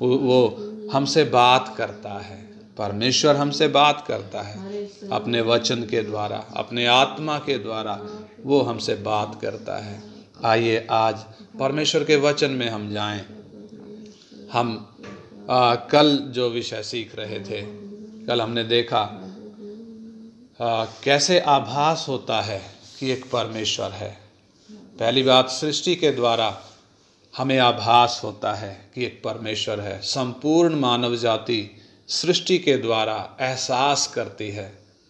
वो हमसे बात करता है। परमेश्वर हमसे बात करता है अपने वचन के द्वारा, अपने आत्मा के द्वारा वो हमसे बात करता है। आइए आज परमेश्वर के वचन में हम जाएं। हम कल जो विषय सीख रहे थे, कल हमने देखा कैसे आभास होता है कि एक परमेश्वर है। पहली बात, सृष्टि के द्वारा हमें आभास होता है कि एक परमेश्वर है। संपूर्ण मानव जाति सृष्टि के द्वारा एहसास करती है,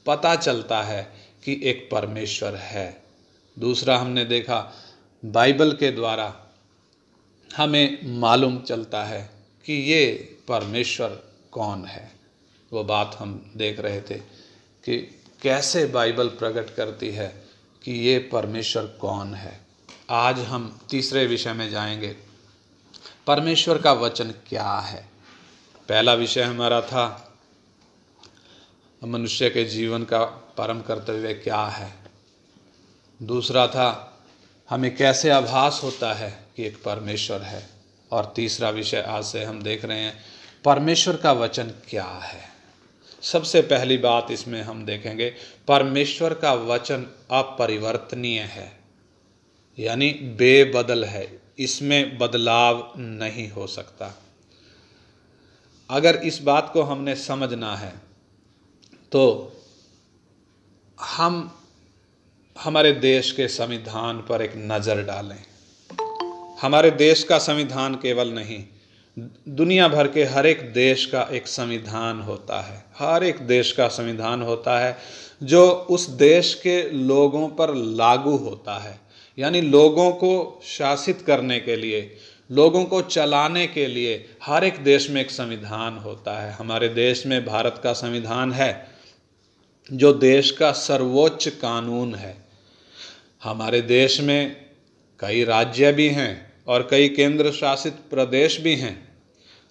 पता चलता है कि एक परमेश्वर है। दूसरा हमने देखा, बाइबल के द्वारा हमें मालूम चलता है कि ये परमेश्वर कौन है। वो बात हम देख रहे थे कि कैसे बाइबल प्रकट करती है कि ये परमेश्वर कौन है। आज हम तीसरे विषय में जाएंगे, परमेश्वर का वचन क्या है। पहला विषय हमारा था मनुष्य के जीवन का परम कर्तव्य क्या है। दूसरा था हमें कैसे आभास होता है कि एक परमेश्वर है। और तीसरा विषय आज से हम देख रहे हैं, परमेश्वर का वचन क्या है। सबसे पहली बात इसमें हम देखेंगे, परमेश्वर का वचन अपरिवर्तनीय है, यानी बेबदल है, इसमें बदलाव नहीं हो सकता। अगर इस बात को हमने समझना है तो हम हमारे देश के संविधान पर एक नज़र डालें। हमारे देश का संविधान केवल नहीं, दुनिया भर के हर एक देश का एक संविधान होता है। हर एक देश का संविधान होता है जो उस देश के लोगों पर लागू होता है, यानी लोगों को शासित करने के लिए, लोगों को चलाने के लिए हर एक देश में एक संविधान होता है। हमारे देश में भारत का संविधान है जो देश का सर्वोच्च कानून है। हमारे देश में कई राज्य भी हैं और कई केंद्र शासित प्रदेश भी हैं।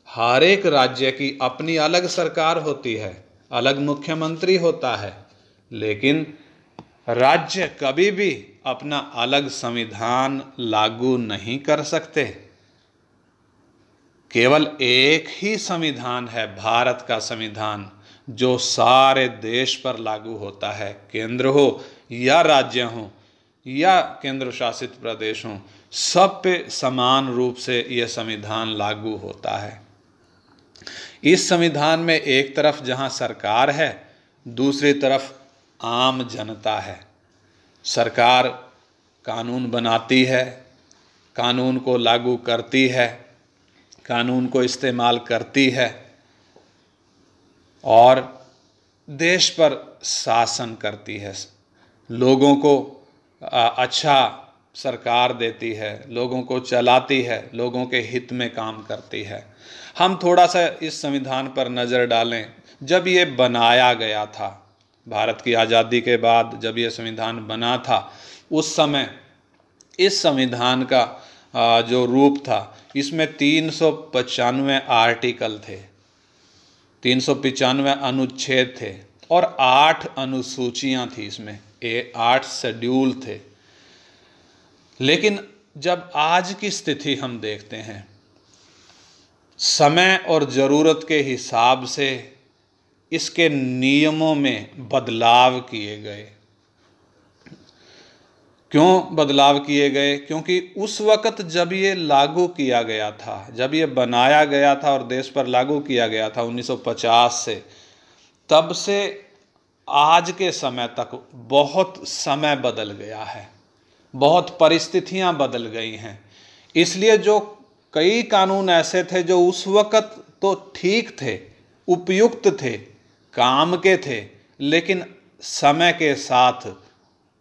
हर एक राज्य की अपनी अलग सरकार होती है, अलग मुख्यमंत्री होता है, लेकिन राज्य कभी भी अपना अलग संविधान लागू नहीं कर सकते। केवल एक ही संविधान है, भारत का संविधान, जो सारे देश पर लागू होता है। केंद्र हो या राज्य हो या केंद्र शासित प्रदेश हो, सब पे समान रूप से यह संविधान लागू होता है। इस संविधान में एक तरफ जहां सरकार है, दूसरी तरफ आम जनता है। सरकार कानून बनाती है, कानून को लागू करती है, कानून को इस्तेमाल करती है और देश पर शासन करती है। लोगों को अच्छा सरकार देती है, लोगों को चलाती है, लोगों के हित में काम करती है। हम थोड़ा सा इस संविधान पर नज़र डालें। जब ये बनाया गया था, भारत की आज़ादी के बाद जब ये संविधान बना था, उस समय इस संविधान का जो रूप था, इसमें 395 आर्टिकल थे, 395 अनुच्छेद थे और 8 अनुसूचियां थी। इसमें 8 शेड्यूल थे। लेकिन जब आज की स्थिति हम देखते हैं, समय और ज़रूरत के हिसाब से इसके नियमों में बदलाव किए गए। क्यों बदलाव किए गए? क्योंकि उस वक़्त जब ये लागू किया गया था, जब ये बनाया गया था और देश पर लागू किया गया था 1950 से, तब से आज के समय तक बहुत समय बदल गया है, बहुत परिस्थितियां बदल गई हैं। इसलिए जो कई कानून ऐसे थे जो उस वक़्त तो ठीक थे, उपयुक्त थे, काम के थे, लेकिन समय के साथ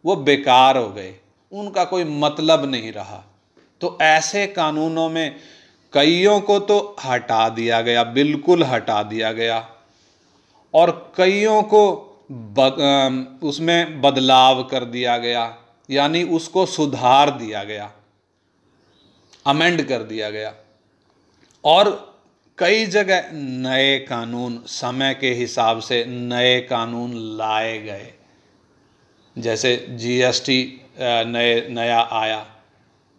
वो बेकार हो गए, उनका कोई मतलब नहीं रहा। तो ऐसे कानूनों में कईयों को तो हटा दिया गया, बिल्कुल हटा दिया गया, और कईयों को उसमें बदलाव कर दिया गया, यानी उसको सुधार दिया गया, अमेंड कर दिया गया। और कई जगह नए कानून, समय के हिसाब से नए कानून लाए गए। जैसे जीएसटी नया आया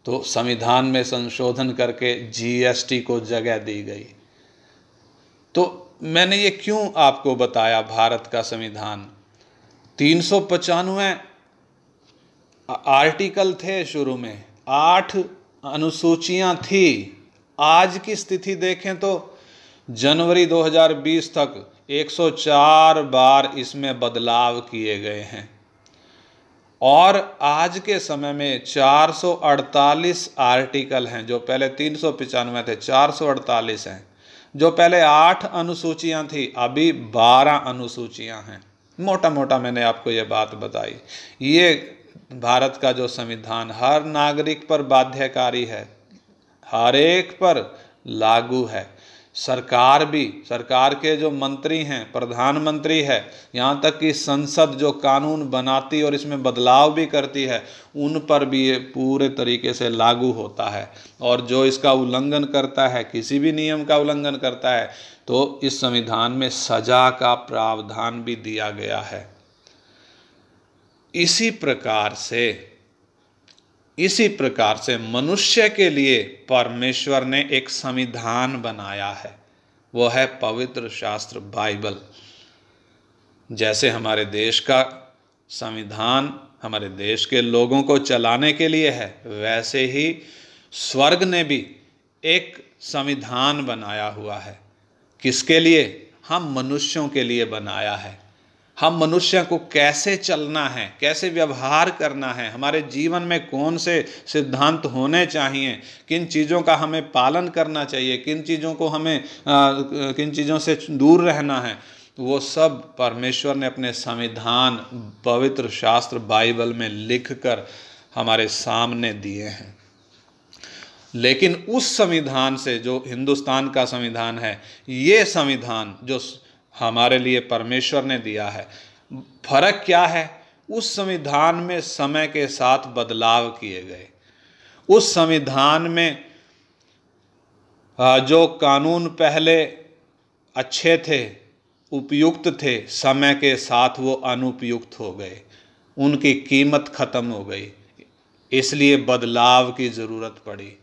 तो संविधान में संशोधन करके जीएसटी को जगह दी गई। तो मैंने ये क्यों आपको बताया भारत का संविधान? 395 आर्टिकल थे शुरू में, 8 अनुसूचियां थी। आज की स्थिति देखें तो जनवरी 2020 तक 104 बार इसमें बदलाव किए गए हैं और आज के समय में 448 आर्टिकल हैं। जो पहले 395 थे, 448 हैं। जो पहले 8 अनुसूचियां थी, अभी 12 अनुसूचियां हैं। मोटा मोटा मैंने आपको ये बात बताई। ये भारत का जो संविधान हर नागरिक पर बाध्यकारी है, हर एक पर लागू है। सरकार भी, सरकार के जो मंत्री हैं, प्रधानमंत्री है, यहाँ तक कि संसद जो कानून बनाती और इसमें बदलाव भी करती है, उन पर भी ये पूरे तरीके से लागू होता है। और जो इसका उल्लंघन करता है, किसी भी नियम का उल्लंघन करता है, तो इस संविधान में सजा का प्रावधान भी दिया गया है। इसी प्रकार से मनुष्य के लिए परमेश्वर ने एक संविधान बनाया है, वो है पवित्र शास्त्र बाइबल। जैसे हमारे देश का संविधान हमारे देश के लोगों को चलाने के लिए है, वैसे ही स्वर्ग ने भी एक संविधान बनाया हुआ है। किसके लिए? हम मनुष्यों के लिए बनाया है। हम मनुष्य को कैसे चलना है, कैसे व्यवहार करना है, हमारे जीवन में कौन से सिद्धांत होने चाहिए, किन चीज़ों का हमें पालन करना चाहिए, किन चीज़ों से दूर रहना है, वो सब परमेश्वर ने अपने संविधान पवित्र शास्त्र बाइबल में लिखकर हमारे सामने दिए हैं। लेकिन उस संविधान से, जो हिंदुस्तान का संविधान है, ये संविधान जो हमारे लिए परमेश्वर ने दिया है, फर्क क्या है? उस संविधान में समय के साथ बदलाव किए गए। उस संविधान में जो कानून पहले अच्छे थे, उपयुक्त थे, समय के साथ वो अनुपयुक्त हो गए, उनकी कीमत खत्म हो गई, इसलिए बदलाव की ज़रूरत पड़ी।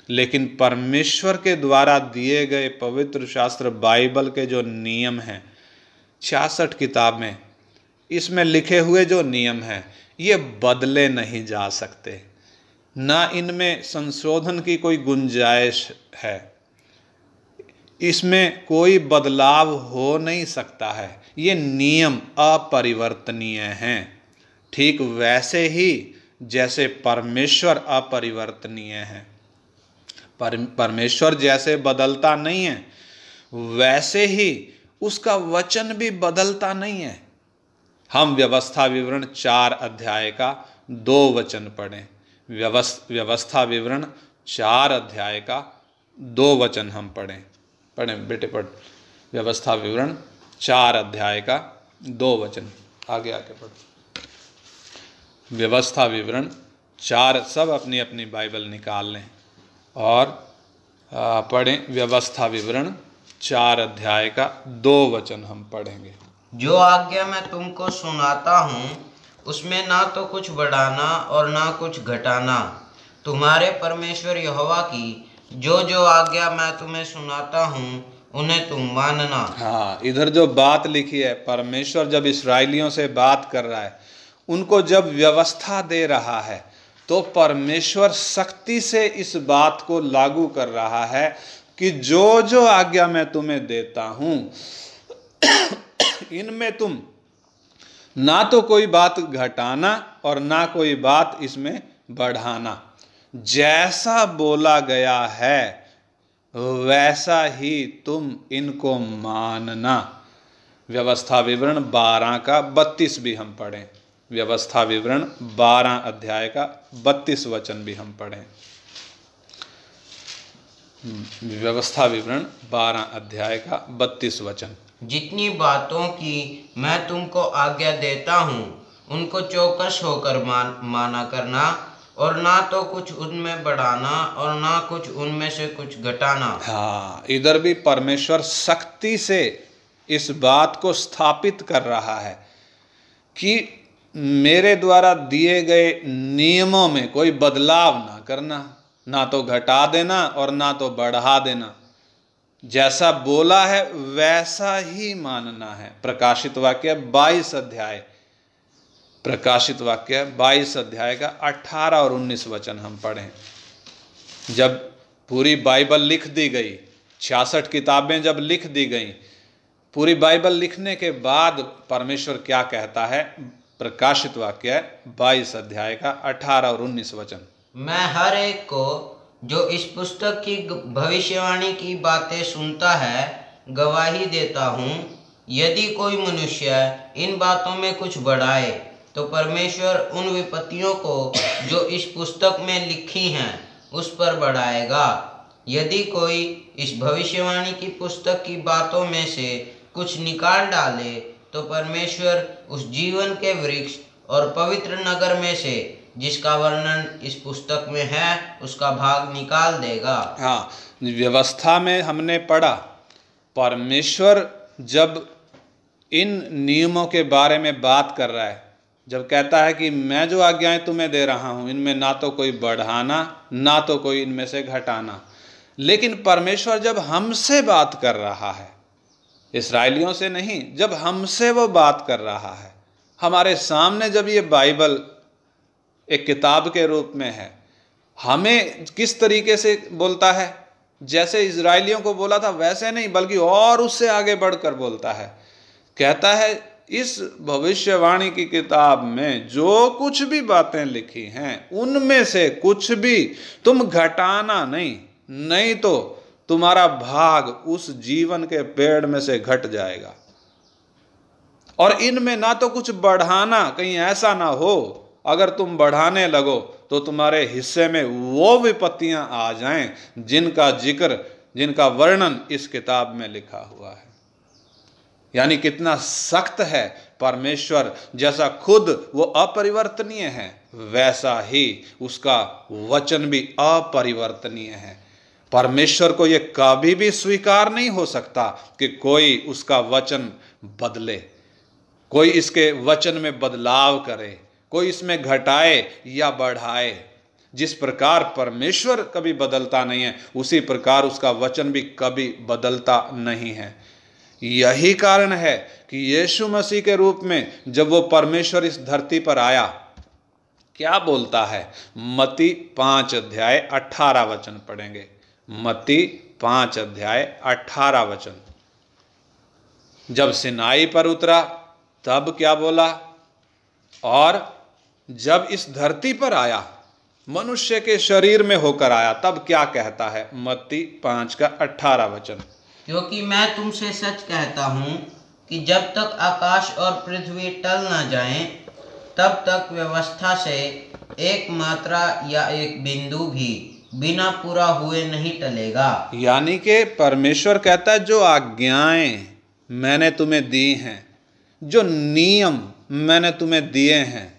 लेकिन परमेश्वर के द्वारा दिए गए पवित्र शास्त्र बाइबल के जो नियम हैं, 66 किताब में, इसमें लिखे हुए जो नियम हैं, ये बदले नहीं जा सकते, ना इनमें संशोधन की कोई गुंजाइश है, इसमें कोई बदलाव हो नहीं सकता है। ये नियम अपरिवर्तनीय हैं, ठीक वैसे ही जैसे परमेश्वर अपरिवर्तनीय है। परमेश्वर जैसे बदलता नहीं है, वैसे ही उसका वचन भी बदलता नहीं है। हम व्यवस्था विवरण 4 अध्याय का 2 वचन पढ़ें। व्यवस्था विवरण 4 अध्याय का 2 वचन हम पढ़ें बेटे पढ़। व्यवस्था विवरण 4 अध्याय का 2 वचन, आगे पढ़। व्यवस्था विवरण 4, सब अपनी अपनी बाइबल निकाल लें और पढ़ें। व्यवस्था विवरण 4 अध्याय का 2 वचन हम पढ़ेंगे। जो आज्ञा मैं तुमको सुनाता हूँ, उसमें ना तो कुछ बढ़ाना और ना कुछ घटाना, तुम्हारे परमेश्वर यहोवा की जो आज्ञा मैं तुम्हें सुनाता हूँ, उन्हें तुम मानना। हाँ, इधर जो बात लिखी है, परमेश्वर जब इस्राएलियों से बात कर रहा है, उनको जब व्यवस्था दे रहा है, तो परमेश्वर सख्ती से इस बात को लागू कर रहा है कि जो आज्ञा मैं तुम्हें देता हूं, इनमें तुम ना तो कोई बात घटाना और ना कोई बात इसमें बढ़ाना। जैसा बोला गया है वैसा ही तुम इनको मानना। व्यवस्था विवरण 12 का 32 भी हम पढ़ें। व्यवस्था विवरण 12 अध्याय का 32 वचन भी हम पढ़ें। व्यवस्था विवरण 12 अध्याय का 32 वचन। जितनी बातों की मैं तुमको आज्ञा देता हूँ, उनको चौकस होकर माना करना, और ना तो कुछ उनमें बढ़ाना और ना कुछ उनमें से कुछ घटाना। हाँ, इधर भी परमेश्वर सख्ती से इस बात को स्थापित कर रहा है कि मेरे द्वारा दिए गए नियमों में कोई बदलाव ना करना, ना तो घटा देना और ना तो बढ़ा देना। जैसा बोला है वैसा ही मानना है। प्रकाशित वाक्य 22 अध्याय, प्रकाशित वाक्य 22 अध्याय का 18 और 19 वचन हम पढ़ें। जब पूरी बाइबल लिख दी गई, 66 किताबें जब लिख दी गई, पूरी बाइबल लिखने के बाद परमेश्वर क्या कहता है? प्रकाशित वाक्य 22 अध्याय का 18 और 19 वचन। मैं हर एक को जो इस पुस्तक की भविष्यवाणी की बातें सुनता है गवाही देता हूँ। यदि कोई मनुष्य इन बातों में कुछ बढ़ाए तो परमेश्वर उन विपत्तियों को जो इस पुस्तक में लिखी हैं उस पर बढ़ाएगा। यदि कोई इस भविष्यवाणी की पुस्तक की बातों में से कुछ निकाल डाले तो परमेश्वर उस जीवन के वृक्ष और पवित्र नगर में से जिसका वर्णन इस पुस्तक में है उसका भाग निकाल देगा। हाँ, व्यवस्था में हमने पढ़ा, परमेश्वर जब इन नियमों के बारे में बात कर रहा है, जब कहता है कि मैं जो आज्ञाएं तुम्हें दे रहा हूं इनमें ना तो कोई बढ़ाना ना तो कोई इनमें से घटाना, लेकिन परमेश्वर जब हमसे बात कर रहा है, इस्राएलियों से नहीं, जब हमसे वो बात कर रहा है, हमारे सामने जब ये बाइबल एक किताब के रूप में है, हमें किस तरीके से बोलता है? जैसे इजराइलियों को बोला था वैसे नहीं, बल्कि और उससे आगे बढ़कर बोलता है। कहता है इस भविष्यवाणी की किताब में जो कुछ भी बातें लिखी हैं उनमें से कुछ भी तुम घटाना नहीं, नहीं तो तुम्हारा भाग उस जीवन के पेड़ में से घट जाएगा। और इनमें ना तो कुछ बढ़ाना, कहीं ऐसा ना हो अगर तुम बढ़ाने लगो तो तुम्हारे हिस्से में वो विपत्तियां आ जाएं जिनका जिक्र, जिनका वर्णन इस किताब में लिखा हुआ है। यानी कितना सख्त है परमेश्वर, जैसा खुद वो अपरिवर्तनीय है वैसा ही उसका वचन भी अपरिवर्तनीय है। परमेश्वर को ये कभी भी स्वीकार नहीं हो सकता कि कोई उसका वचन बदले, कोई इसके वचन में बदलाव करे, कोई इसमें घटाए या बढ़ाए। जिस प्रकार परमेश्वर कभी बदलता नहीं है उसी प्रकार उसका वचन भी कभी बदलता नहीं है। यही कारण है कि यीशु मसीह के रूप में जब वो परमेश्वर इस धरती पर आया, क्या बोलता है? मत्ती 5 अध्याय 18 वचन पढ़ेंगे। मत्ती 5 अध्याय 18 वचन। जब सिनाई पर उतरा तब क्या बोला? और जब इस धरती पर आया, मनुष्य के शरीर में होकर आया, तब क्या कहता है? मत्ती 5 का 18 वचन। क्योंकि मैं तुमसे सच कहता हूँ कि जब तक आकाश और पृथ्वी टल न जाएं, तब तक व्यवस्था से एक मात्रा या एक बिंदु भी बिना पूरा हुए नहीं टलेगा। यानी कि परमेश्वर कहता है जो आज्ञाएं मैंने तुम्हें दी हैं, जो नियम मैंने तुम्हें दिए हैं,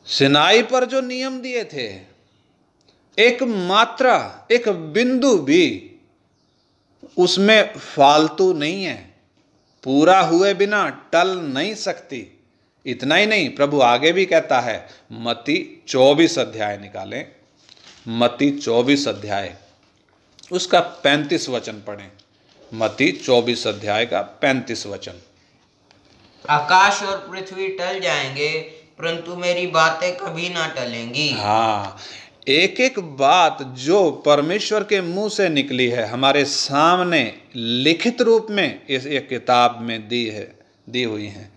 सिनाई पर जो नियम दिए थे, एक मात्रा, एक बिंदु भी उसमें फालतू नहीं है, पूरा हुए बिना टल नहीं सकती। इतना ही नहीं, प्रभु आगे भी कहता है, मत्ती 24 अध्याय निकालें, मत्ती 24 अध्याय उसका 35 वचन पढ़ें। मत्ती 24 अध्याय का 35 वचन। आकाश और पृथ्वी टल जाएंगे परंतु मेरी बातें कभी ना टलेंगी। हाँ, एक एक बात जो परमेश्वर के मुंह से निकली है हमारे सामने लिखित रूप में इस एक किताब में दी हुई है।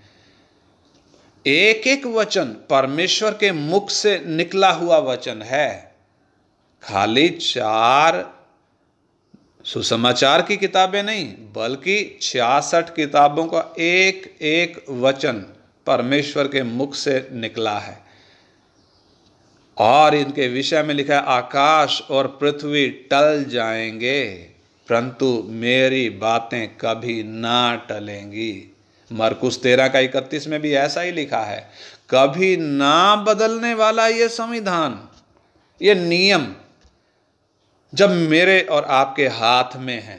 एक एक वचन परमेश्वर के मुख से निकला हुआ वचन है। खाली 4 सुसमाचार की किताबें नहीं, बल्कि 66 किताबों का एक एक वचन परमेश्वर के मुख से निकला है। और इनके विषय में लिखा है, आकाश और पृथ्वी टल जाएंगे परंतु मेरी बातें कभी ना टलेंगी। मरकुस 13 का 31 में भी ऐसा ही लिखा है। कभी ना बदलने वाला ये संविधान, ये नियम जब मेरे और आपके हाथ में है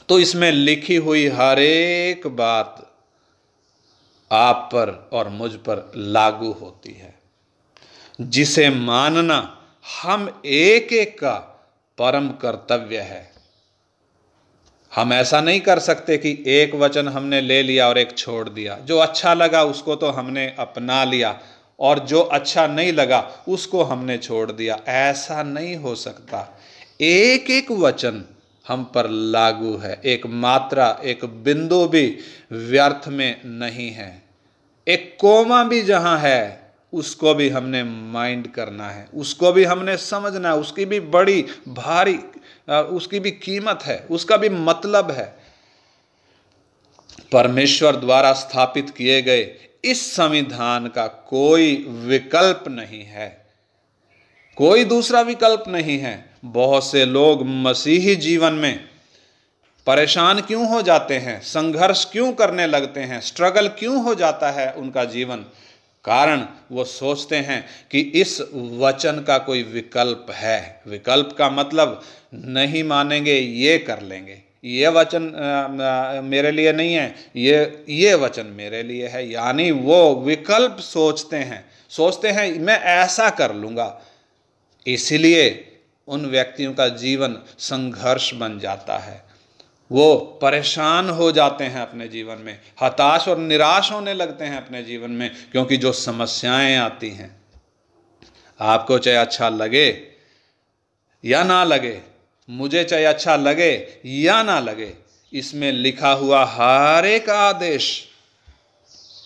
तो इसमें लिखी हुई हर एक बात आप पर और मुझ पर लागू होती है, जिसे मानना हम एक एक का परम कर्तव्य है। हम ऐसा नहीं कर सकते कि एक वचन हमने ले लिया और एक छोड़ दिया। जो अच्छा लगा उसको तो हमने अपना लिया और जो अच्छा नहीं लगा उसको हमने छोड़ दिया। ऐसा नहीं हो सकता। एक एक वचन हम पर लागू है। एक मात्रा, एक बिंदु भी व्यर्थ में नहीं है। एक कोमा भी जहां है उसको भी हमने माइंड करना है, उसको भी हमने समझना है। उसकी भी बड़ी भारी उसकी भी कीमत है, उसका भी मतलब है। परमेश्वर द्वारा स्थापित किए गए इस संविधान का कोई विकल्प नहीं है, कोई दूसरा विकल्प नहीं है। बहुत से लोग मसीही जीवन में परेशान क्यों हो जाते हैं, संघर्ष क्यों करने लगते हैं, स्ट्रगल क्यों हो जाता है उनका जीवन? कारण वो सोचते हैं कि इस वचन का कोई विकल्प है। विकल्प का मतलब नहीं मानेंगे ये कर लेंगे, ये वचन मेरे लिए नहीं है, ये वचन मेरे लिए है। यानी वो विकल्प सोचते हैं मैं ऐसा कर लूँगा। इसलिए उन व्यक्तियों का जीवन संघर्ष बन जाता है। वो परेशान हो जाते हैं अपने जीवन में, हताश और निराश होने लगते हैं अपने जीवन में, क्योंकि जो समस्याएं आती हैं, आपको चाहे अच्छा लगे या ना लगे, मुझे चाहे अच्छा लगे या ना लगे, इसमें लिखा हुआ हर एक आदेश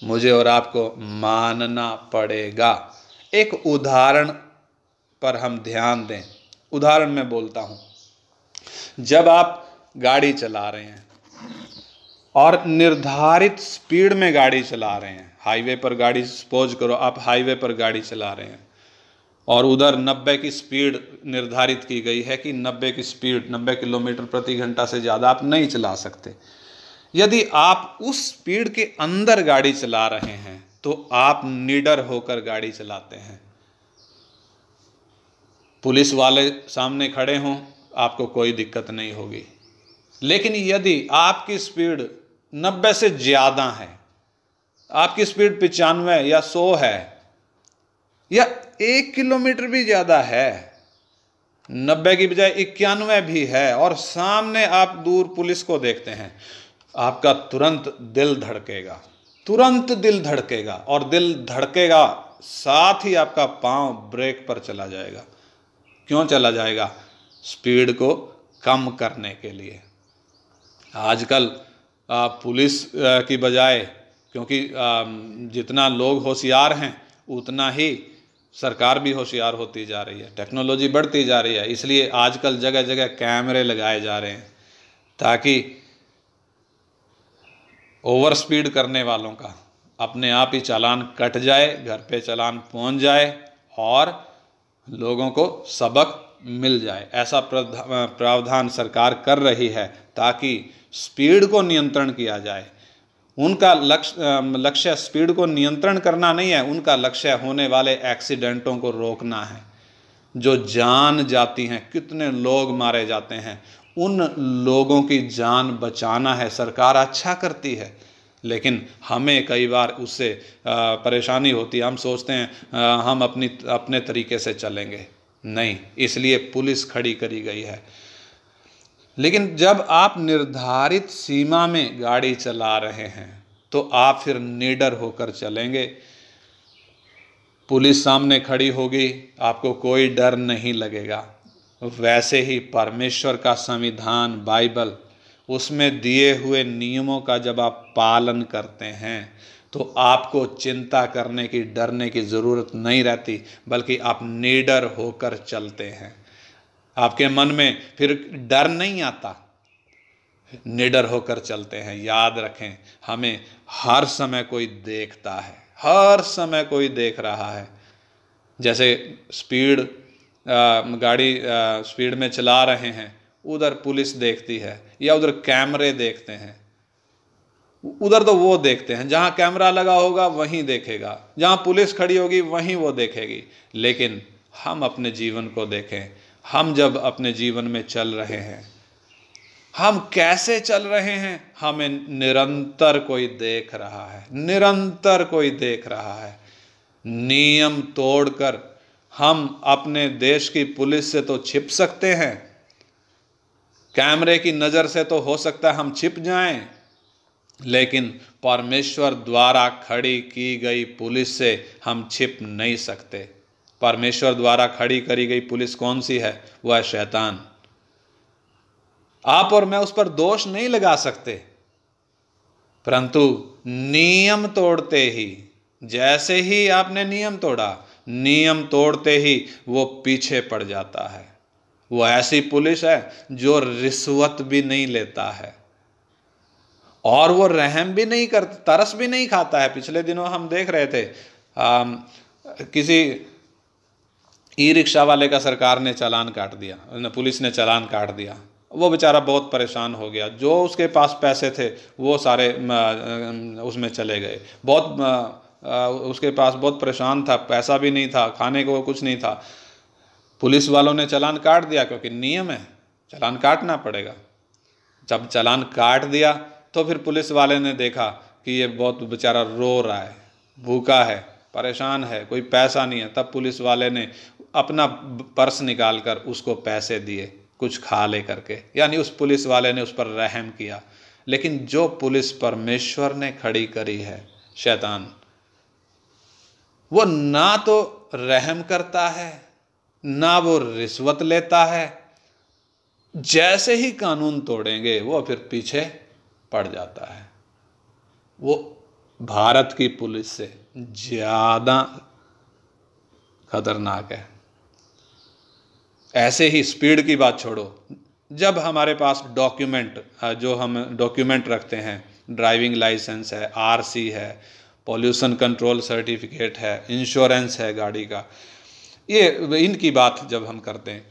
मुझे और आपको मानना पड़ेगा। एक उदाहरण पर हम ध्यान दें। उदाहरण मैं बोलता हूं, जब आप गाड़ी चला रहे हैं और निर्धारित स्पीड में गाड़ी चला रहे हैं, हाईवे पर गाड़ी, सपोज करो आप हाईवे पर गाड़ी चला रहे हैं और उधर 90 की स्पीड निर्धारित की गई है कि 90 की स्पीड 90 किलोमीटर प्रति घंटा से ज़्यादा आप नहीं चला सकते। यदि आप उस स्पीड के अंदर गाड़ी चला रहे हैं तो आप निडर होकर गाड़ी चलाते हैं। पुलिस वाले सामने खड़े हों, आपको कोई दिक्कत नहीं होगी। लेकिन यदि आपकी स्पीड 90 से ज़्यादा है, आपकी स्पीड 95 या 100 है या 1 किलोमीटर भी ज़्यादा है, 90 की बजाय 91 भी है, और सामने आप दूर पुलिस को देखते हैं, आपका तुरंत दिल धड़केगा, तुरंत दिल धड़केगा। और दिल धड़केगा साथ ही आपका पांव ब्रेक पर चला जाएगा। क्यों चला जाएगा? स्पीड को कम करने के लिए। आजकल पुलिस की बजाय, क्योंकि जितना लोग होशियार हैं उतना ही सरकार भी होशियार होती जा रही है, टेक्नोलॉजी बढ़ती जा रही है, इसलिए आजकल जगह जगह कैमरे लगाए जा रहे हैं ताकि ओवर स्पीड करने वालों का अपने आप ही चालान कट जाए, घर पे चालान पहुंच जाए और लोगों को सबक मिल जाए। ऐसा प्रावधान सरकार कर रही है ताकि स्पीड को नियंत्रण किया जाए। उनका लक्ष्य स्पीड को नियंत्रण करना नहीं है, उनका लक्ष्य होने वाले एक्सीडेंटों को रोकना है। जो जान जाती हैं, कितने लोग मारे जाते हैं, उन लोगों की जान बचाना है। सरकार अच्छा करती है, लेकिन हमें कई बार उससे परेशानी होती है। हम सोचते हैं हम अपने तरीके से चलेंगे, नहीं, इसलिए पुलिस खड़ी करी गई है। लेकिन जब आप निर्धारित सीमा में गाड़ी चला रहे हैं तो आप फिर निडर होकर चलेंगे। पुलिस सामने खड़ी होगी, आपको कोई डर नहीं लगेगा। वैसे ही परमेश्वर का संविधान बाइबल, उसमें दिए हुए नियमों का जब आप पालन करते हैं तो आपको चिंता करने की, डरने की ज़रूरत नहीं रहती, बल्कि आप निडर होकर चलते हैं। आपके मन में फिर डर नहीं आता, निडर होकर चलते हैं। याद रखें, हमें हर समय कोई देखता है, हर समय कोई देख रहा है। जैसे गाड़ी स्पीड में चला रहे हैं, उधर पुलिस देखती है या उधर कैमरे देखते हैं। उधर तो वो देखते हैं, जहाँ कैमरा लगा होगा वहीं देखेगा, जहाँ पुलिस खड़ी होगी वहीं वो देखेगी। लेकिन हम अपने जीवन को देखें। हम जब अपने जीवन में चल रहे हैं, हम कैसे चल रहे हैं? हमें निरंतर कोई देख रहा है, निरंतर कोई देख रहा है। नियम तोड़कर हम अपने देश की पुलिस से तो छिप सकते हैं, कैमरे की नज़र से तो हो सकता है हम छिप जाएं, लेकिन परमेश्वर द्वारा खड़ी की गई पुलिस से हम छिप नहीं सकते। परमेश्वर द्वारा खड़ी करी गई पुलिस कौन सी है? वह है शैतान। आप और मैं उस पर दोष नहीं लगा सकते, परंतु नियम तोड़ते ही, जैसे ही आपने नियम तोड़ा, नियम तोड़ते ही वो पीछे पड़ जाता है। वो ऐसी पुलिस है जो रिश्वत भी नहीं लेता है और वो रहम भी नहीं करता, तरस भी नहीं खाता है। पिछले दिनों हम देख रहे थे किसी ई रिक्शा वाले का सरकार ने चालान काट दिया, पुलिस ने चालान काट दिया। वो बेचारा बहुत परेशान हो गया। जो उसके पास पैसे थे वो सारे उसमें चले गए। उसके पास बहुत परेशान था, पैसा भी नहीं था, खाने को कुछ नहीं था। पुलिस वालों ने चालान काट दिया क्योंकि नियम है, चालान काटना पड़ेगा। जब चालान काट दिया तो फिर पुलिस वाले ने देखा कि ये बहुत बेचारा रो रहा है, भूखा है, परेशान है, कोई पैसा नहीं है। तब पुलिस वाले ने अपना पर्स निकाल कर उसको पैसे दिए, कुछ खा ले करके, यानी उस पुलिस वाले ने उस पर रहम किया। लेकिन जो पुलिस परमेश्वर ने खड़ी करी है, शैतान, वो ना तो रहम करता है, ना वो रिश्वत लेता है। जैसे ही कानून तोड़ेंगे वो फिर पीछे पड़ जाता है। वो भारत की पुलिस से ज़्यादा खतरनाक है। ऐसे ही स्पीड की बात छोड़ो, जब हमारे पास डॉक्यूमेंट, जो हम डॉक्यूमेंट रखते हैं, ड्राइविंग लाइसेंस है, आरसी है, पॉल्यूशन कंट्रोल सर्टिफिकेट है, इंश्योरेंस है गाड़ी का, ये इनकी बात जब हम करते हैं,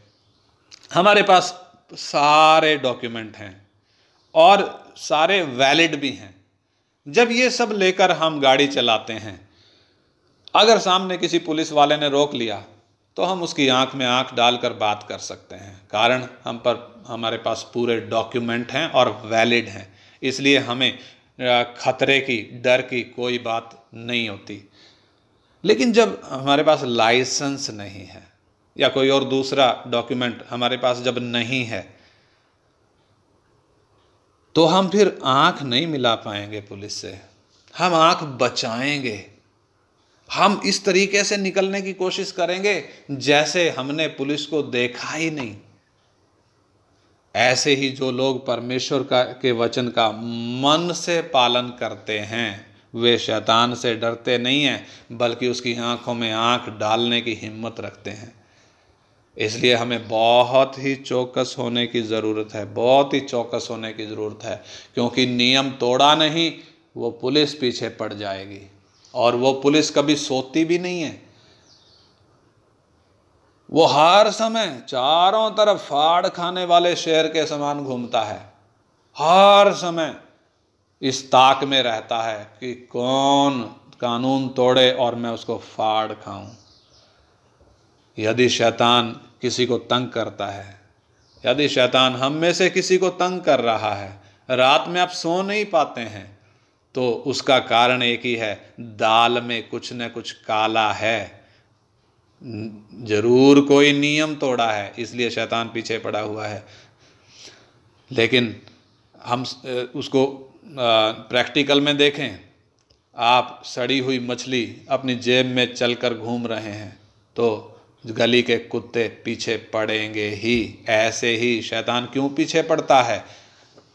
हमारे पास सारे डॉक्यूमेंट हैं और सारे वैलिड भी हैं। जब ये सब लेकर हम गाड़ी चलाते हैं, अगर सामने किसी पुलिस वाले ने रोक लिया तो हम उसकी आंख में आंख डालकर बात कर सकते हैं, कारण हमारे पास पूरे डॉक्यूमेंट हैं और वैलिड हैं। इसलिए हमें खतरे की, डर की कोई बात नहीं होती। लेकिन जब हमारे पास लाइसेंस नहीं है या कोई और दूसरा डॉक्यूमेंट हमारे पास जब नहीं है, तो हम फिर आंख नहीं मिला पाएंगे पुलिस से, हम आंख बचाएंगे। हम इस तरीके से निकलने की कोशिश करेंगे जैसे हमने पुलिस को देखा ही नहीं। ऐसे ही जो लोग परमेश्वर के वचन का मन से पालन करते हैं, वे शैतान से डरते नहीं हैं, बल्कि उसकी आंखों में आंख डालने की हिम्मत रखते हैं। इसलिए हमें बहुत ही चौकस होने की ज़रूरत है, बहुत ही चौकस होने की ज़रूरत है, क्योंकि नियम तोड़ा नहीं, वो पुलिस पीछे पड़ जाएगी। और वो पुलिस कभी सोती भी नहीं है, वो हर समय चारों तरफ फाड़ खाने वाले शेर के समान घूमता है। हर समय इस ताक में रहता है कि कौन कानून तोड़े और मैं उसको फाड़ खाऊं। यदि शैतान किसी को तंग करता है, यदि शैतान हम में से किसी को तंग कर रहा है, रात में आप सो नहीं पाते हैं, तो उसका कारण एक ही है, दाल में कुछ न कुछ काला है। जरूर कोई नियम तोड़ा है, इसलिए शैतान पीछे पड़ा हुआ है। लेकिन हम उसको प्रैक्टिकल में देखें, आप सड़ी हुई मछली अपनी जेब में चलकर घूम रहे हैं तो गली के कुत्ते पीछे पड़ेंगे ही। ऐसे ही शैतान क्यों पीछे पड़ता है?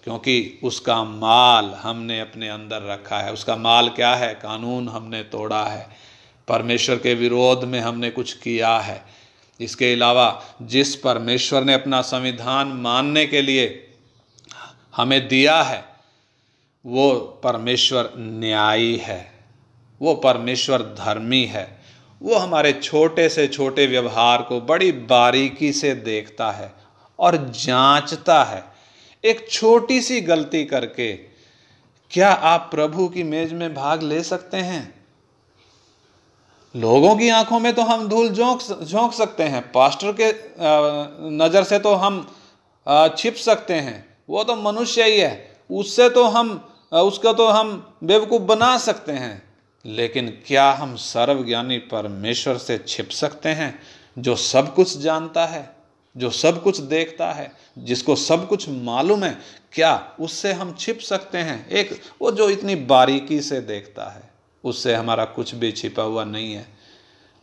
क्योंकि उसका माल हमने अपने अंदर रखा है। उसका माल क्या है? कानून हमने तोड़ा है, परमेश्वर के विरोध में हमने कुछ किया है। इसके अलावा जिस परमेश्वर ने अपना संविधान मानने के लिए हमें दिया है, वो परमेश्वर न्यायी है, वो परमेश्वर धर्मी है। वो हमारे छोटे से छोटे व्यवहार को बड़ी बारीकी से देखता है और जांचता है। एक छोटी सी गलती करके क्या आप प्रभु की मेज में भाग ले सकते हैं? लोगों की आंखों में तो हम धूल झोंक सकते हैं, पास्टर के नज़र से तो हम छिप सकते हैं, वो तो मनुष्य ही है, उसको तो हम बेवकूफ़ बना सकते हैं। लेकिन क्या हम सर्वज्ञानी परमेश्वर से छिप सकते हैं, जो सब कुछ जानता है? जो सब कुछ देखता है, जिसको सब कुछ मालूम है, क्या उससे हम छिप सकते हैं? एक वो जो इतनी बारीकी से देखता है, उससे हमारा कुछ भी छिपा हुआ नहीं है।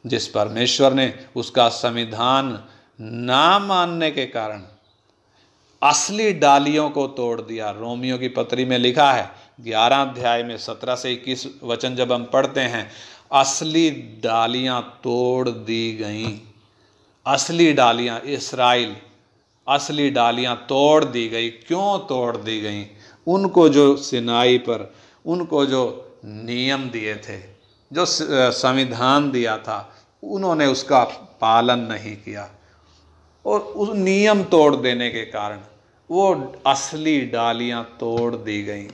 जिस परमेश्वर ने उसका संविधान ना मानने के कारण असली डालियों को तोड़ दिया। रोमियो की पत्री में लिखा है 11 अध्याय में 17 से 21 वचन जब हम पढ़ते हैं, असली डालियां तोड़ दी गईं। असली डालियां, इस्राएल, असली डालियां तोड़ दी गई। क्यों तोड़ दी गई? उनको जो सिनाई पर उनको जो नियम दिए थे, जो संविधान दिया था, उन्होंने उसका पालन नहीं किया और उस नियम तोड़ देने के कारण वो असली डालियां तोड़ दी गई।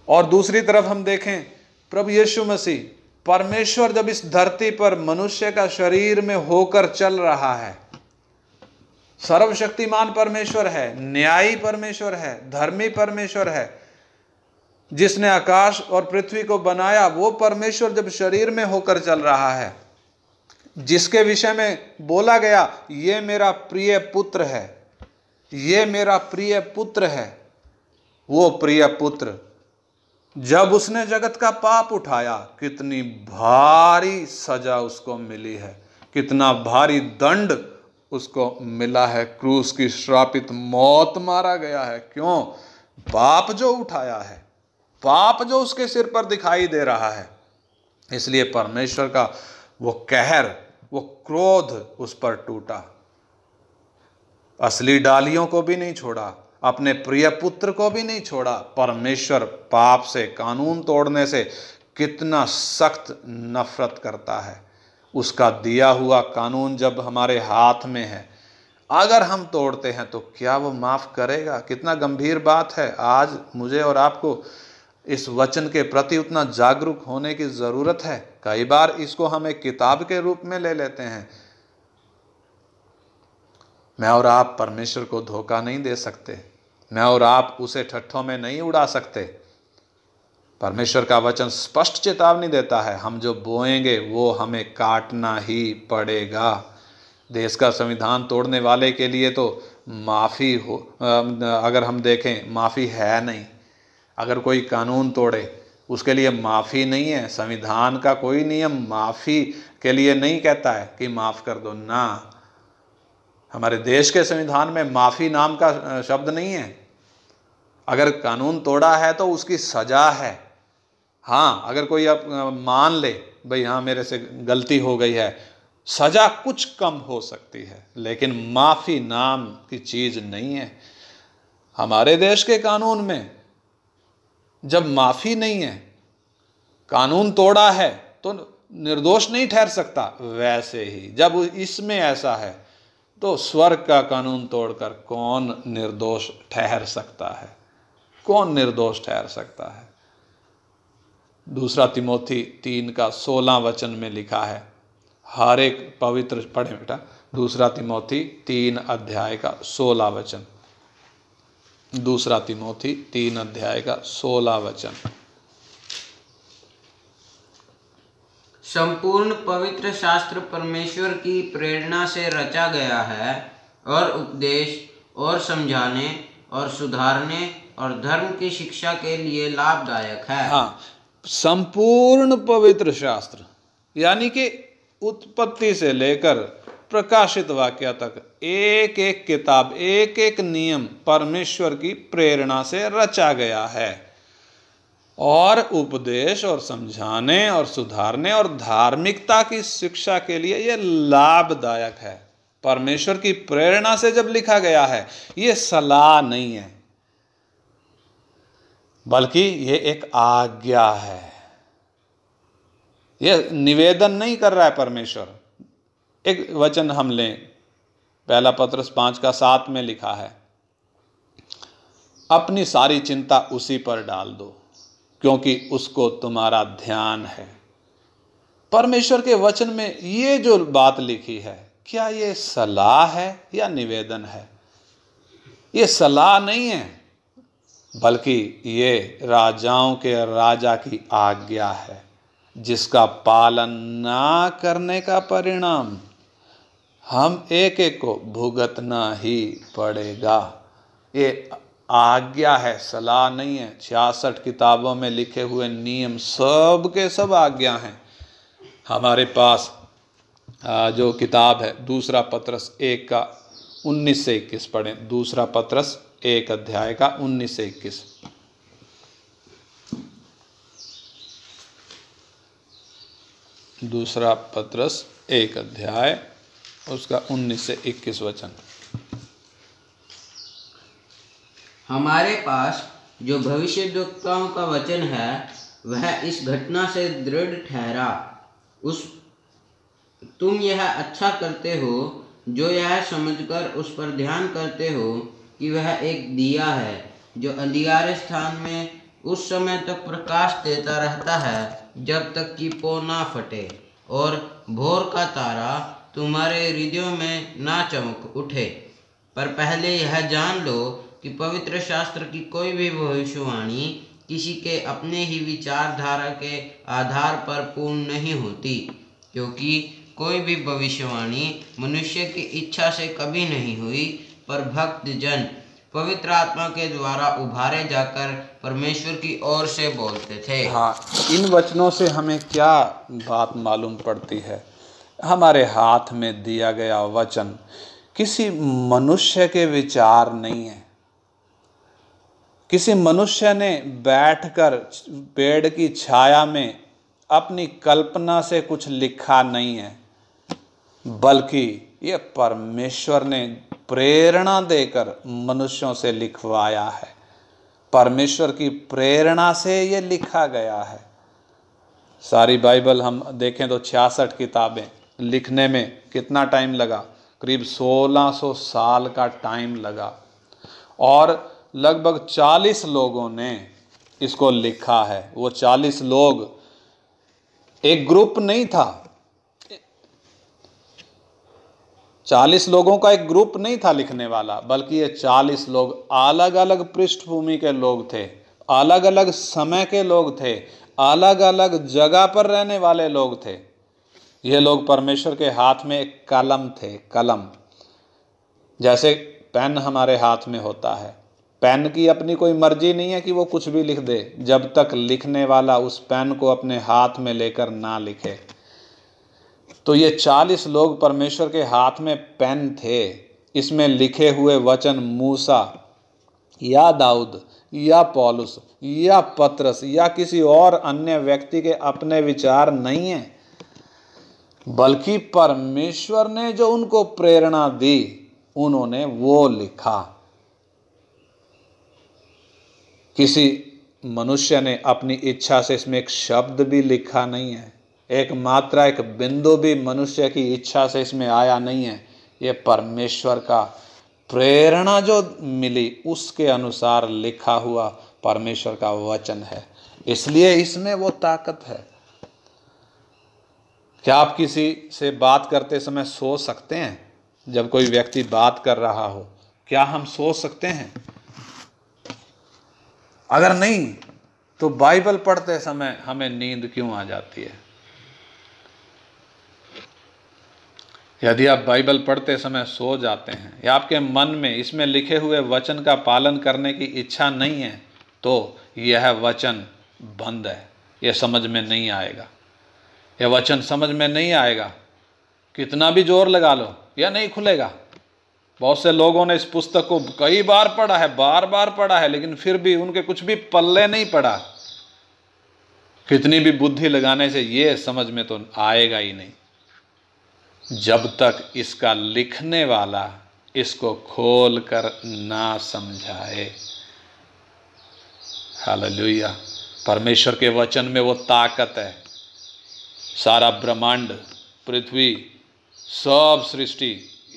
और दूसरी तरफ हम देखें, प्रभु यीशु मसीह, परमेश्वर जब इस धरती पर मनुष्य का शरीर में होकर चल रहा है, सर्वशक्तिमान परमेश्वर है, न्यायी परमेश्वर है, धर्मी परमेश्वर है, जिसने आकाश और पृथ्वी को बनाया, वो परमेश्वर जब शरीर में होकर चल रहा है, जिसके विषय में बोला गया ये मेरा प्रिय पुत्र है, ये मेरा प्रिय पुत्र है, वो प्रिय पुत्र जब उसने जगत का पाप उठाया, कितनी भारी सजा उसको मिली है, कितना भारी दंड उसको मिला है। क्रूस की श्रापित मौत मारा गया है। क्यों? पाप जो उठाया है, पाप जो उसके सिर पर दिखाई दे रहा है, इसलिए परमेश्वर का वो कहर, वो क्रोध उस पर टूटा। असली डालियों को भी नहीं छोड़ा, अपने प्रिय पुत्र को भी नहीं छोड़ा। परमेश्वर पाप से, कानून तोड़ने से कितना सख्त नफरत करता है। उसका दिया हुआ कानून जब हमारे हाथ में है, अगर हम तोड़ते हैं तो क्या वो माफ करेगा? कितना गंभीर बात है। आज मुझे और आपको इस वचन के प्रति उतना जागरूक होने की ज़रूरत है। कई बार इसको हम एक किताब के रूप में ले लेते हैं। मैं और आप परमेश्वर को धोखा नहीं दे सकते, मैं और आप उसे ठट्ठों में नहीं उड़ा सकते। परमेश्वर का वचन स्पष्ट चेतावनी देता है, हम जो बोएंगे वो हमें काटना ही पड़ेगा। देश का संविधान तोड़ने वाले के लिए तो माफ़ी हो, अगर हम देखें, माफ़ी है नहीं। अगर कोई कानून तोड़े उसके लिए माफ़ी नहीं है। संविधान का कोई नियम माफ़ी के लिए नहीं कहता है कि माफ़ कर दो ना। हमारे देश के संविधान में माफ़ी नाम का शब्द नहीं है। अगर कानून तोड़ा है तो उसकी सज़ा है। हाँ, अगर कोई अब मान ले भाई हाँ मेरे से गलती हो गई है, सज़ा कुछ कम हो सकती है, लेकिन माफ़ी नाम की चीज़ नहीं है। हमारे देश के कानून में जब माफ़ी नहीं है, कानून तोड़ा है तो निर्दोष नहीं ठहर सकता। वैसे ही जब इसमें ऐसा है तो स्वर्ग का कानून तोड़कर कौन निर्दोष ठहर सकता है? कौन निर्दोष ठहर सकता है? 2 तिमोथी 3:16 में लिखा है, हर एक पवित्र, पढ़े बेटा, 2 तिमोथी 3:16। 2 तिमोथी 3:16। संपूर्ण पवित्र शास्त्र परमेश्वर की प्रेरणा से रचा गया है और उपदेश और समझाने और सुधारने और धर्म की शिक्षा के लिए लाभदायक है। हाँ, संपूर्ण पवित्र शास्त्र यानी कि उत्पत्ति से लेकर प्रकाशित वाक्य तक एक एक किताब, एक एक नियम परमेश्वर की प्रेरणा से रचा गया है और उपदेश और समझाने और सुधारने और धार्मिकता की शिक्षा के लिए यह लाभदायक है। परमेश्वर की प्रेरणा से जब लिखा गया है, ये सलाह नहीं है, बल्कि ये एक आज्ञा है। ये निवेदन नहीं कर रहा है परमेश्वर। एक वचन हम लें, पहला पत्रस 5:7 में लिखा है, अपनी सारी चिंता उसी पर डाल दो क्योंकि उसको तुम्हारा ध्यान है। परमेश्वर के वचन में ये जो बात लिखी है, क्या ये सलाह है या निवेदन है? ये सलाह नहीं है, बल्कि ये राजाओं के राजा की आज्ञा है, जिसका पालन ना करने का परिणाम हम एक एक को भुगतना ही पड़ेगा। ये आज्ञा है, सलाह नहीं है। 66 किताबों में लिखे हुए नियम सब के सब आज्ञा हैं। हमारे पास जो किताब है दूसरा पत्रस 1 का 19 से 21 पढ़ें। दूसरा पत्रस 1 अध्याय का 19 से 21। दूसरा पत्रस 1 अध्याय उसका 19 से 21 वचन। हमारे पास जो भविष्यद्वक्ताओं का वचन है वह इस घटना से दृढ़ ठहरा। तुम यह अच्छा करते हो जो यह समझकर उस पर ध्यान करते हो कि वह एक दिया है जो अंधियारे स्थान में उस समय तक प्रकाश देता रहता है जब तक कि पौ ना फटे और भोर का तारा तुम्हारे हृदयों में ना चमक उठे। पर पहले यह जान लो कि पवित्र शास्त्र की कोई भी भविष्यवाणी किसी के अपने ही विचारधारा के आधार पर पूर्ण नहीं होती, क्योंकि कोई भी भविष्यवाणी मनुष्य की इच्छा से कभी नहीं हुई, पर भक्त जन पवित्र आत्मा के द्वारा उभारे जाकर परमेश्वर की ओर से बोलते थे। हाँ, इन वचनों से हमें क्या बात मालूम पड़ती है? हमारे हाथ में दिया गया वचन किसी मनुष्य के विचार नहीं है। किसी मनुष्य ने बैठकर पेड़ की छाया में अपनी कल्पना से कुछ लिखा नहीं है, बल्कि ये परमेश्वर ने प्रेरणा देकर मनुष्यों से लिखवाया है। परमेश्वर की प्रेरणा से ये लिखा गया है। सारी बाइबल हम देखें तो 66 किताबें लिखने में कितना टाइम लगा? करीब 1600 साल का टाइम लगा और लगभग 40 लोगों ने इसको लिखा है। वो 40 लोग एक ग्रुप नहीं था, 40 लोगों का एक ग्रुप नहीं था लिखने वाला, बल्कि ये 40 लोग अलग अलग पृष्ठभूमि के लोग थे, अलग अलग समय के लोग थे, अलग अलग जगह पर रहने वाले लोग थे। ये लोग परमेश्वर के हाथ में एक कलम थे। कलम जैसे पेन हमारे हाथ में होता है, पेन की अपनी कोई मर्जी नहीं है कि वो कुछ भी लिख दे जब तक लिखने वाला उस पेन को अपने हाथ में लेकर ना लिखे। तो ये 40 लोग परमेश्वर के हाथ में पेन थे। इसमें लिखे हुए वचन मूसा या दाऊद या पौलुस या पतरस या किसी और अन्य व्यक्ति के अपने विचार नहीं हैं, बल्कि परमेश्वर ने जो उनको प्रेरणा दी उन्होंने वो लिखा। किसी मनुष्य ने अपनी इच्छा से इसमें एक शब्द भी लिखा नहीं है, एक मात्रा एक बिंदु भी मनुष्य की इच्छा से इसमें आया नहीं है। ये परमेश्वर का प्रेरणा जो मिली उसके अनुसार लिखा हुआ परमेश्वर का वचन है, इसलिए इसमें वो ताकत है। क्या आप किसी से बात करते समय सोच सकते हैं? जब कोई व्यक्ति बात कर रहा हो, क्या हम सोच सकते हैं? अगर नहीं तो बाइबल पढ़ते समय हमें नींद क्यों आ जाती है? यदि आप बाइबल पढ़ते समय सो जाते हैं या आपके मन में इसमें लिखे हुए वचन का पालन करने की इच्छा नहीं है, तो यह वचन बंद है, यह समझ में नहीं आएगा। यह वचन समझ में नहीं आएगा, कितना भी जोर लगा लो यह नहीं खुलेगा। बहुत से लोगों ने इस पुस्तक को कई बार पढ़ा है, बार बार पढ़ा है, लेकिन फिर भी उनके कुछ भी पल्ले नहीं पड़ा। कितनी भी बुद्धि लगाने से ये समझ में तो आएगा ही नहीं जब तक इसका लिखने वाला इसको खोल कर ना समझाए। हालेलुया। परमेश्वर के वचन में वो ताकत है। सारा ब्रह्मांड, पृथ्वी, सब सृष्टि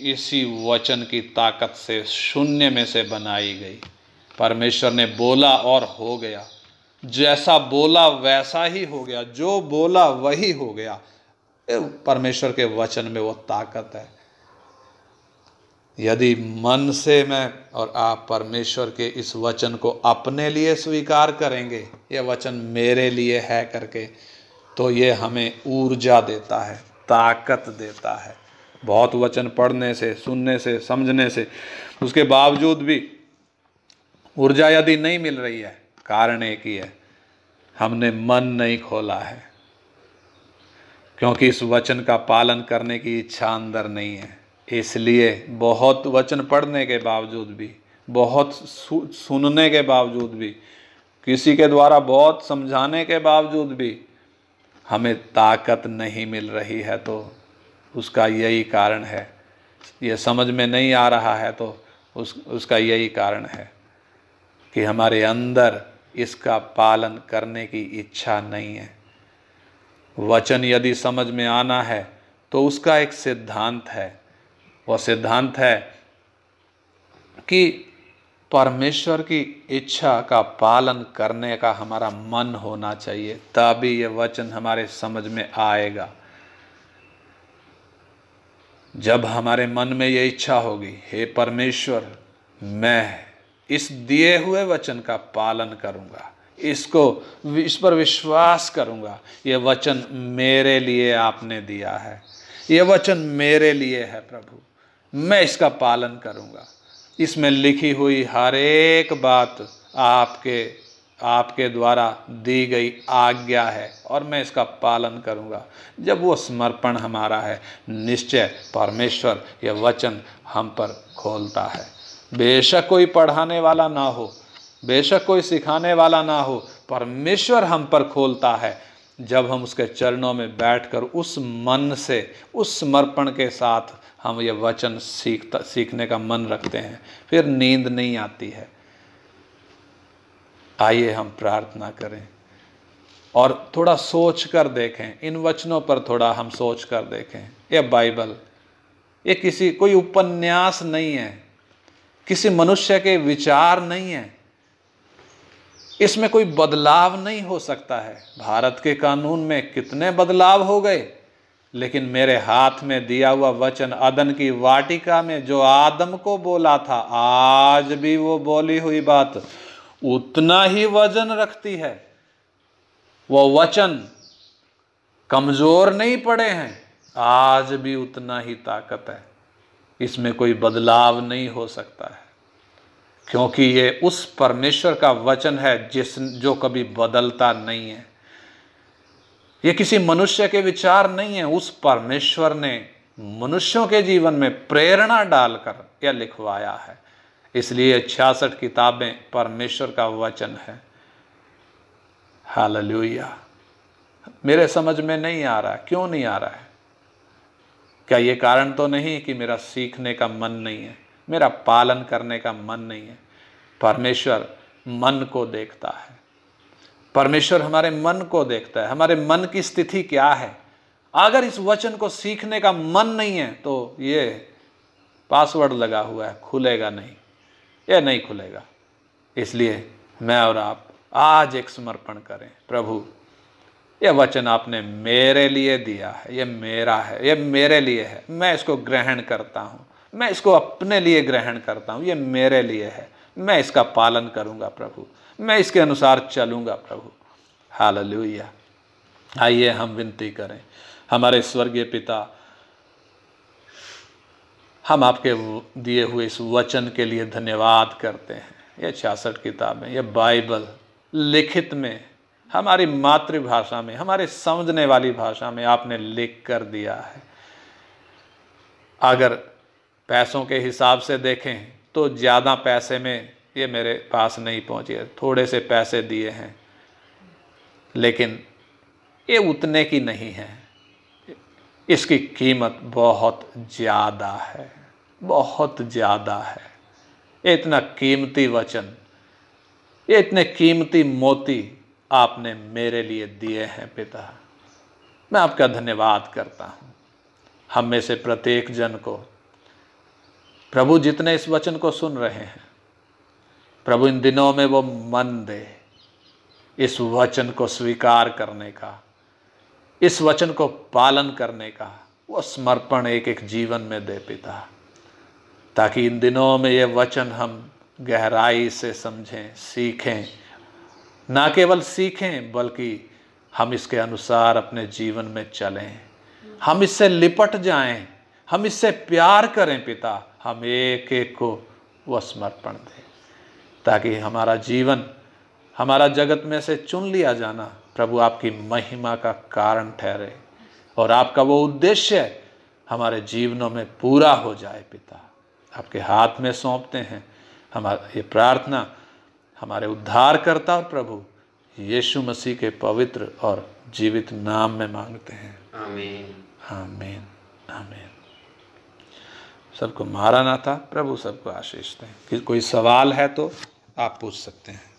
इसी वचन की ताकत से शून्य में से बनाई गई। परमेश्वर ने बोला और हो गया, जैसा बोला वैसा ही हो गया, जो बोला वही हो गया। परमेश्वर के वचन में वो ताकत है। यदि मन से मैं और आप परमेश्वर के इस वचन को अपने लिए स्वीकार करेंगे, यह वचन मेरे लिए है करके, तो ये हमें ऊर्जा देता है, ताकत देता है। बहुत वचन पढ़ने से, सुनने से, समझने से, उसके बावजूद भी ऊर्जा यदि नहीं मिल रही है, कारण एक ही है, हमने मन नहीं खोला है, क्योंकि इस वचन का पालन करने की इच्छा अंदर नहीं है। इसलिए बहुत वचन पढ़ने के बावजूद भी, बहुत सुनने के बावजूद भी, किसी के द्वारा बहुत समझाने के बावजूद भी हमें ताकत नहीं मिल रही है, तो उसका यही कारण है। ये समझ में नहीं आ रहा है तो उसका यही कारण है कि हमारे अंदर इसका पालन करने की इच्छा नहीं है। वचन यदि समझ में आना है तो उसका एक सिद्धांत है। वह सिद्धांत है कि परमेश्वर की इच्छा का पालन करने का हमारा मन होना चाहिए, तभी ये वचन हमारे समझ में आएगा। जब हमारे मन में ये इच्छा होगी, हे परमेश्वर, मैं इस दिए हुए वचन का पालन करूंगा, इस पर विश्वास करूंगा, ये वचन मेरे लिए आपने दिया है, ये वचन मेरे लिए है प्रभु, मैं इसका पालन करूंगा। इसमें लिखी हुई हर एक बात आपके द्वारा दी गई आज्ञा है और मैं इसका पालन करूंगा। जब वो समर्पण हमारा है, निश्चय परमेश्वर यह वचन हम पर खोलता है। बेशक कोई पढ़ाने वाला ना हो, बेशक कोई सिखाने वाला ना हो, परमेश्वर हम पर खोलता है। जब हम उसके चरणों में बैठकर उस मन से, उस समर्पण के साथ हम ये वचन सीखने का मन रखते हैं, फिर नींद नहीं आती है। आइए हम प्रार्थना करें और थोड़ा सोच कर देखें, इन वचनों पर थोड़ा हम सोच कर देखें। ये बाइबल, ये कोई उपन्यास नहीं है, किसी मनुष्य के विचार नहीं है, इसमें कोई बदलाव नहीं हो सकता है। भारत के कानून में कितने बदलाव हो गए, लेकिन मेरे हाथ में दिया हुआ वचन अदन की वाटिका में जो आदम को बोला था, आज भी वो बोली हुई बात उतना ही वजन रखती है। वो वचन कमजोर नहीं पड़े हैं, आज भी उतना ही ताकत है। इसमें कोई बदलाव नहीं हो सकता है, क्योंकि ये उस परमेश्वर का वचन है जो कभी बदलता नहीं है। ये किसी मनुष्य के विचार नहीं है, उस परमेश्वर ने मनुष्यों के जीवन में प्रेरणा डालकर यह लिखवाया है। इसलिए 66 किताबें परमेश्वर का वचन है। हालेलुया। मेरे समझ में नहीं आ रहा है, क्यों नहीं आ रहा है? क्या ये कारण तो नहीं कि मेरा सीखने का मन नहीं है, मेरा पालन करने का मन नहीं है? परमेश्वर मन को देखता है, परमेश्वर हमारे मन को देखता है, हमारे मन की स्थिति क्या है। अगर इस वचन को सीखने का मन नहीं है तो ये पासवर्ड लगा हुआ है, खुलेगा नहीं, ये नहीं खुलेगा। इसलिए मैं और आप आज एक समर्पण करें, प्रभु यह वचन आपने मेरे लिए दिया है, ये मेरा है, ये मेरे लिए है, मैं इसको ग्रहण करता हूँ, मैं इसको अपने लिए ग्रहण करता हूँ, ये मेरे लिए है, मैं इसका पालन करूँगा प्रभु, मैं इसके अनुसार चलूँगा प्रभु। हालेलुया। आइए हम विनती करें। हमारे स्वर्गीय पिता, हम आपके दिए हुए इस वचन के लिए धन्यवाद करते हैं। ये 66 किताबें, ये बाइबल लिखित में, हमारी मातृभाषा में, हमारे समझने वाली भाषा में आपने लिख कर दिया है। अगर पैसों के हिसाब से देखें तो ज़्यादा पैसे में ये मेरे पास नहीं पहुँची है, थोड़े से पैसे दिए हैं, लेकिन ये उतने की नहीं है, इसकी कीमत बहुत ज़्यादा है, बहुत ज़्यादा है। ये इतना कीमती वचन, ये इतने कीमती मोती आपने मेरे लिए दिए हैं पिता, मैं आपका धन्यवाद करता हूँ। हम में से प्रत्येक जन को प्रभु, जितने इस वचन को सुन रहे हैं प्रभु, इन दिनों में वो मन दे इस वचन को स्वीकार करने का, इस वचन को पालन करने का वो समर्पण एक एक जीवन में दे पिता, ताकि इन दिनों में ये वचन हम गहराई से समझें, सीखें, ना केवल सीखें बल्कि हम इसके अनुसार अपने जीवन में चलें, हम इससे लिपट जाएं, हम इससे प्यार करें पिता, हम एक एक को वो समर्पण दें, ताकि हमारा जीवन, हमारा जगत में से चुन लिया जाना प्रभु आपकी महिमा का कारण ठहरे और आपका वो उद्देश्य हमारे जीवनों में पूरा हो जाए। पिता आपके हाथ में सौंपते हैं। हमारा ये प्रार्थना हमारे उद्धारकर्ता और प्रभु यीशु मसीह के पवित्र और जीवित नाम में मांगते हैं। आमीन। आमीन आमीन। सबको मारा ना था। प्रभु सबको आशीष दें। कि कोई सवाल है तो आप पूछ सकते हैं।